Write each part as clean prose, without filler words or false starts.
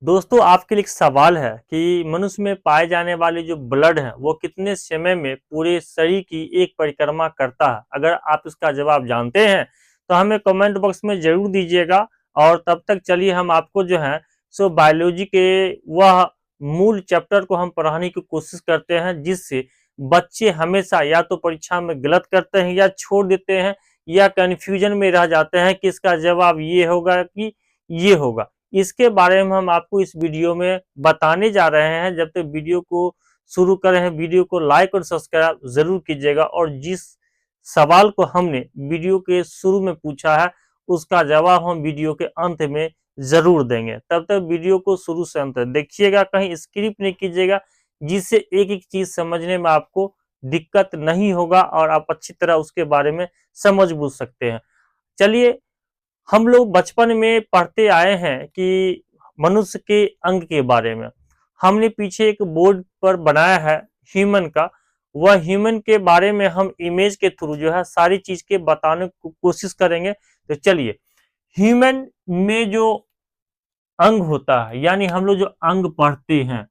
दोस्तों आपके लिए एक सवाल है कि मनुष्य में पाए जाने वाले जो ब्लड है वो कितने समय में पूरे शरीर की एक परिक्रमा करता है। अगर आप इसका जवाब जानते हैं तो हमें कमेंट बॉक्स में जरूर दीजिएगा। और तब तक चलिए हम आपको जो है सो बायोलॉजी के वह मूल चैप्टर को हम पढ़ाने की कोशिश करते हैं, जिससे बच्चे हमेशा या तो परीक्षा में गलत करते हैं या छोड़ देते हैं या कंफ्यूजन में रह जाते हैं कि इसका जवाब ये होगा कि ये होगा। इसके बारे में हम आपको इस वीडियो में बताने जा रहे हैं। जब तक वीडियो को शुरू कर रहे हैं, वीडियो को लाइक और सब्सक्राइब जरूर कीजिएगा। और जिस सवाल को हमने वीडियो के शुरू में पूछा है उसका जवाब हम वीडियो के अंत में जरूर देंगे। तब तक वीडियो को शुरू से अंत तक देखिएगा, कहीं स्किप नहीं कीजिएगा, जिससे एक एक चीज समझने में आपको दिक्कत नहीं होगा और आप अच्छी तरह उसके बारे में समझ बूझ सकते हैं। चलिए, हम लोग बचपन में पढ़ते आए हैं कि मनुष्य के अंग के बारे में। हमने पीछे एक बोर्ड पर बनाया है ह्यूमन का। वह ह्यूमन के बारे में हम इमेज के थ्रू जो है सारी चीज के बताने की कोशिश करेंगे। तो चलिए, ह्यूमन में जो अंग होता है, यानी हम लोग जो अंग पढ़ते हैं,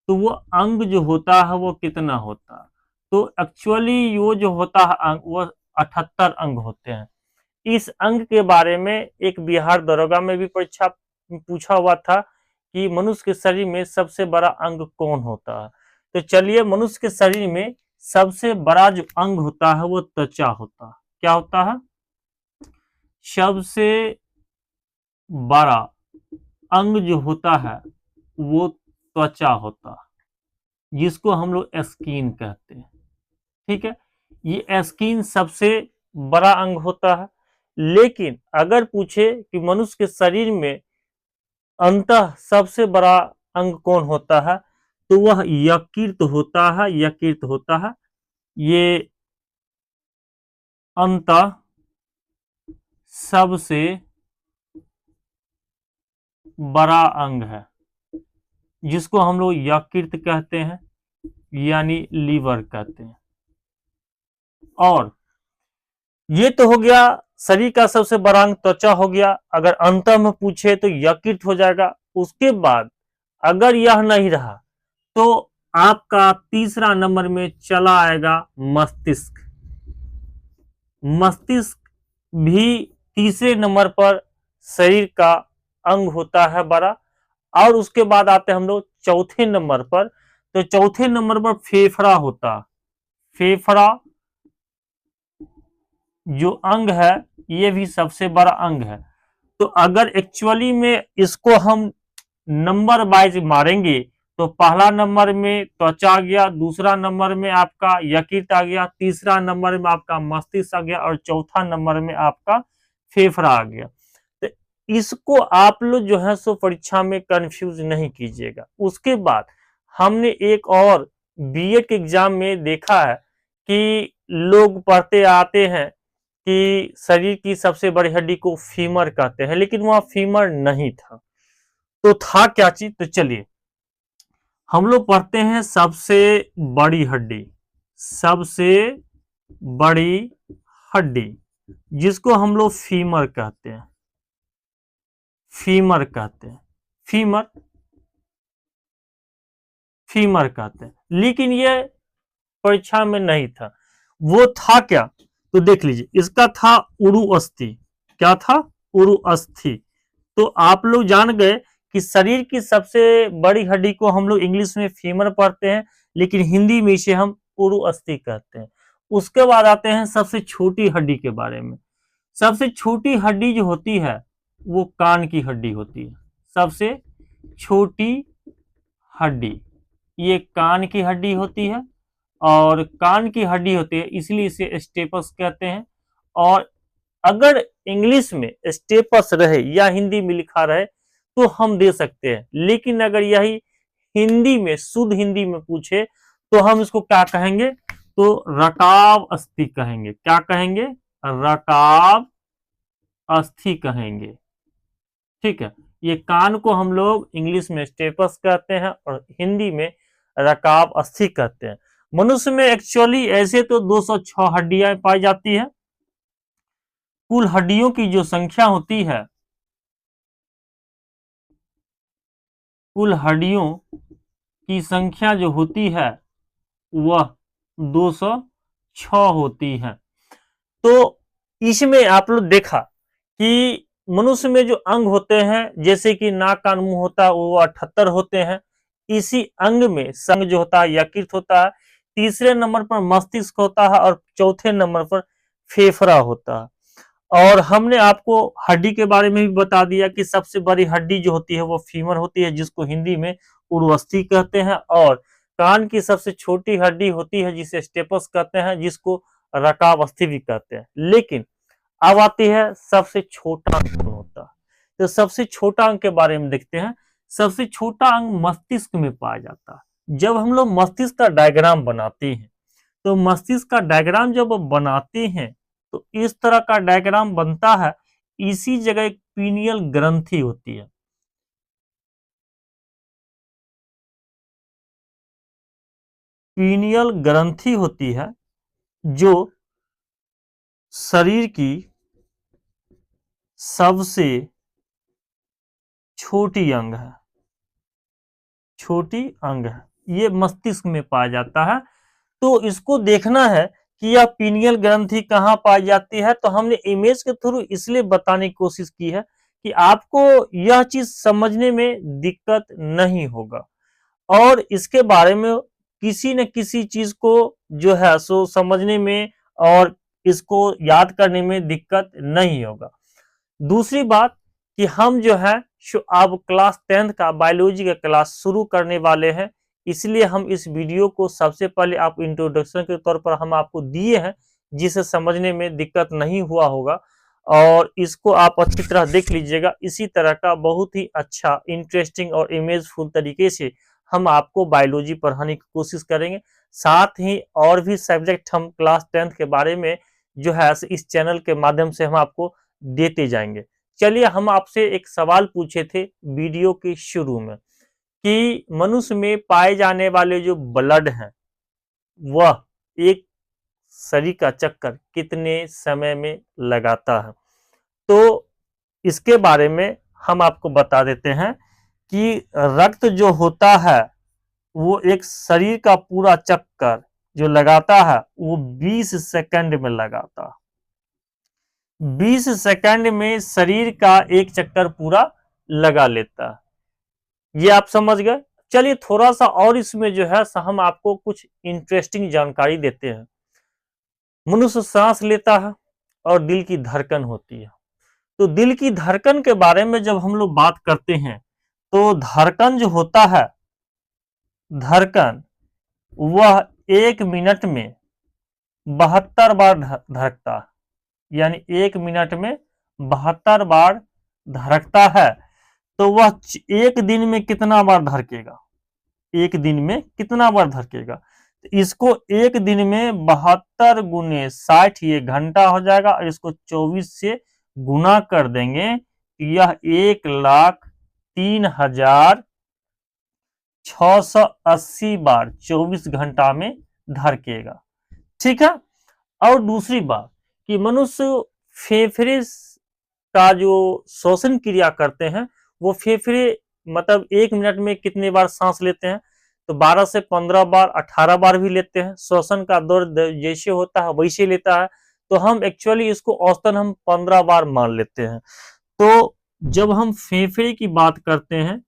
तो वो अंग जो होता है वो कितना होता है। तो एक्चुअली वो जो होता है अंग, वो 78 अंग होते हैं। इस अंग के बारे में एक बिहार दरोगा में भी परीक्षा पूछा हुआ था कि मनुष्य के शरीर में सबसे बड़ा अंग कौन होता है। तो चलिए, मनुष्य के शरीर में सबसे बड़ा जो अंग होता है वो त्वचा होता है। क्या होता है? सबसे बड़ा अंग जो होता है वो त्वचा होता है, जिसको हम लोग स्किन कहते हैं। ठीक है, ये स्किन सबसे बड़ा अंग होता है। लेकिन अगर पूछे कि मनुष्य के शरीर में अंततः सबसे बड़ा अंग कौन होता है, तो वह यकृत होता है। यकृत होता है, ये अंततः सबसे बड़ा अंग है, जिसको हम लोग यकृत कहते हैं, यानी लीवर कहते हैं। और ये तो हो गया शरीर का सबसे बड़ा अंग, त्वचा हो गया। अगर अंत में पूछे तो यकृत हो जाएगा। उसके बाद अगर यह नहीं रहा तो आपका तीसरा नंबर में चला आएगा मस्तिष्क। मस्तिष्क भी तीसरे नंबर पर शरीर का अंग होता है बड़ा। और उसके बाद आते हैं हम लोग चौथे नंबर पर। तो चौथे नंबर पर फेफड़ा होता है। फेफड़ा जो अंग है ये भी सबसे बड़ा अंग है। तो अगर एक्चुअली में इसको हम नंबर वाइज मारेंगे तो पहला नंबर में त्वचा आ गया, दूसरा नंबर में आपका यकृत आ गया, तीसरा नंबर में आपका मस्तिष्क आ गया और चौथा नंबर में आपका फेफड़ा आ गया। तो इसको आप लोग जो है सो परीक्षा में कंफ्यूज नहीं कीजिएगा। उसके बाद हमने एक और बीएड के एग्जाम में देखा है कि लोग पढ़ते आते हैं कि शरीर की सबसे बड़ी हड्डी को फीमर कहते हैं, लेकिन वहां फीमर नहीं था। तो था क्या चीज? तो चलिए, हम लोग पढ़ते हैं सबसे बड़ी हड्डी। सबसे बड़ी हड्डी जिसको हम लोग फीमर कहते हैं। फीमर कहते हैं। फीमर फीमर कहते हैं, लेकिन ये परीक्षा में नहीं था। वो था क्या? तो देख लीजिए, इसका था उरु अस्थि। क्या था? उरु अस्थि। तो आप लोग जान गए कि शरीर की सबसे बड़ी हड्डी को हम लोग इंग्लिश में फीमर पढ़ते हैं, लेकिन हिंदी में इसे हम उरु अस्थि कहते हैं। उसके बाद आते हैं सबसे छोटी हड्डी के बारे में। सबसे छोटी हड्डी जो होती है वो कान की हड्डी होती है। सबसे छोटी हड्डी ये कान की हड्डी होती है। और कान की हड्डी होती है इसलिए इसे स्टेपस कहते हैं। और अगर इंग्लिश में स्टेपस रहे या हिंदी में लिखा रहे तो हम दे सकते हैं, लेकिन अगर यही हिंदी में शुद्ध हिंदी में पूछे तो हम इसको क्या कहेंगे? तो रकाब अस्थि कहेंगे। क्या कहेंगे? रकाब अस्थि कहेंगे। ठीक है, ये कान को हम लोग इंग्लिश में स्टेपस कहते हैं और हिंदी में रकाब अस्थि कहते हैं। मनुष्य में एक्चुअली ऐसे तो 206 हड्डियां पाई जाती है। कुल हड्डियों की जो संख्या होती है कुल हड्डियों की संख्या जो होती है वह 206 होती है। तो इसमें आप लोग देखा कि मनुष्य में जो अंग होते हैं जैसे कि नाक कान मुंह होता है वो 78 होते हैं। इसी अंग में संग जो होता है यकृत होता है, तीसरे नंबर पर मस्तिष्क होता है और चौथे नंबर पर फेफड़ा होता है। और हमने आपको हड्डी के बारे में भी बता दिया कि सबसे बड़ी हड्डी जो होती है वो फीमर होती है, जिसको हिंदी में उर्वस्थि कहते हैं। और कान की सबसे छोटी हड्डी होती है जिसे स्टेपस कहते हैं, जिसको रकावस्थी भी कहते हैं। लेकिन अब आती है सबसे छोटा अंग कौन होता है। तो सबसे छोटा अंग के बारे में देखते हैं। सबसे छोटा अंग मस्तिष्क में पाया जाता है। जब हम लोग मस्तिष्क का डायग्राम बनाते हैं तो मस्तिष्क का डायग्राम जब बनाते हैं तो इस तरह का डायग्राम बनता है। इसी जगह एक पीनियल ग्रंथि होती है। पीनियल ग्रंथि होती है जो शरीर की सबसे छोटी अंग है। छोटी अंग है, ये मस्तिष्क में पाया जाता है। तो इसको देखना है कि यह पीनियल ग्रंथि कहाँ पाई जाती है। तो हमने इमेज के थ्रू इसलिए बताने की कोशिश की है कि आपको यह चीज समझने में दिक्कत नहीं होगा और इसके बारे में किसी न किसी चीज को जो है सो समझने में और इसको याद करने में दिक्कत नहीं होगा। दूसरी बात कि हम जो है अब क्लास 10th का बायोलॉजी का क्लास शुरू करने वाले हैं, इसलिए हम इस वीडियो को सबसे पहले आप इंट्रोडक्शन के तौर पर हम आपको दिए हैं, जिसे समझने में दिक्कत नहीं हुआ होगा और इसको आप अच्छी तरह देख लीजिएगा। इसी तरह का बहुत ही अच्छा इंटरेस्टिंग और इमेजफुल तरीके से हम आपको बायोलॉजी पढ़ाने की कोशिश करेंगे। साथ ही और भी सब्जेक्ट हम क्लास 10th के बारे में जो है इस चैनल के माध्यम से हम आपको देते जाएंगे। चलिए, हम आपसे एक सवाल पूछे थे वीडियो के शुरू में कि मनुष्य में पाए जाने वाले जो ब्लड हैं वह एक शरीर का चक्कर कितने समय में लगाता है। तो इसके बारे में हम आपको बता देते हैं कि रक्त जो होता है वो एक शरीर का पूरा चक्कर जो लगाता है वो 20 सेकंड में लगाता है। 20 सेकंड में शरीर का एक चक्कर पूरा लगा लेता है। ये आप समझ गए। चलिए थोड़ा सा और इसमें जो है हम आपको कुछ इंटरेस्टिंग जानकारी देते हैं। मनुष्य सांस लेता है और दिल की धड़कन होती है। तो दिल की धड़कन के बारे में जब हम लोग बात करते हैं तो धड़कन जो होता है, धड़कन वह 1 मिनट में 72 बार धड़कता है। यानी 1 मिनट में 72 बार धड़कता है। तो वह 1 दिन में कितना बार धड़केगा? 1 दिन में कितना बार धड़केगा? तो इसको 1 दिन में 72 गुने 60 ये घंटा हो जाएगा और इसको 24 से गुना कर देंगे। यह 1,03,680 बार 24 घंटा में धड़केगा। ठीक है। और दूसरी बात कि मनुष्य फेफड़े का जो श्वसन क्रिया करते हैं वो फेफड़े मतलब 1 मिनट में कितने बार सांस लेते हैं? तो 12 से 15 बार, 18 बार भी लेते हैं। श्वसन का दौर जैसे होता है वैसे लेता है। तो हम एक्चुअली इसको औसतन हम 15 बार मान लेते हैं। तो जब हम फेफड़े की बात करते हैं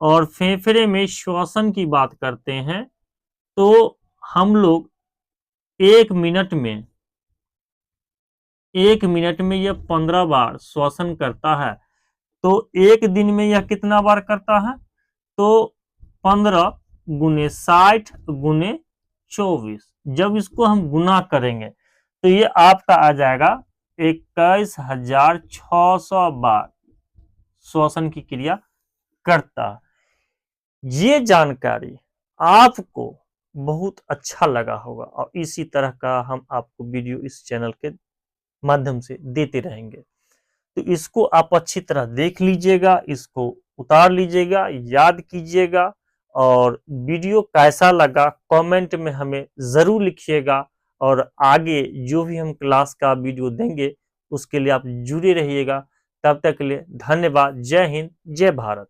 और फेफड़े में श्वसन की बात करते हैं तो हम लोग 1 मिनट में यह 15 बार श्वसन करता है। तो 1 दिन में यह कितना बार करता है? तो 15 गुने 60 गुने 24, जब इसको हम गुना करेंगे तो ये आपका आ जाएगा 21,600 बार श्वसन की क्रिया करता। ये जानकारी आपको बहुत अच्छा लगा होगा और इसी तरह का हम आपको वीडियो इस चैनल के माध्यम से देते रहेंगे। तो इसको आप अच्छी तरह देख लीजिएगा, इसको उतार लीजिएगा, याद कीजिएगा और वीडियो कैसा लगा कमेंट में हमें जरूर लिखिएगा। और आगे जो भी हम क्लास का वीडियो देंगे उसके लिए आप जुड़े रहिएगा। तब तक के लिए धन्यवाद। जय हिंद, जय भारत।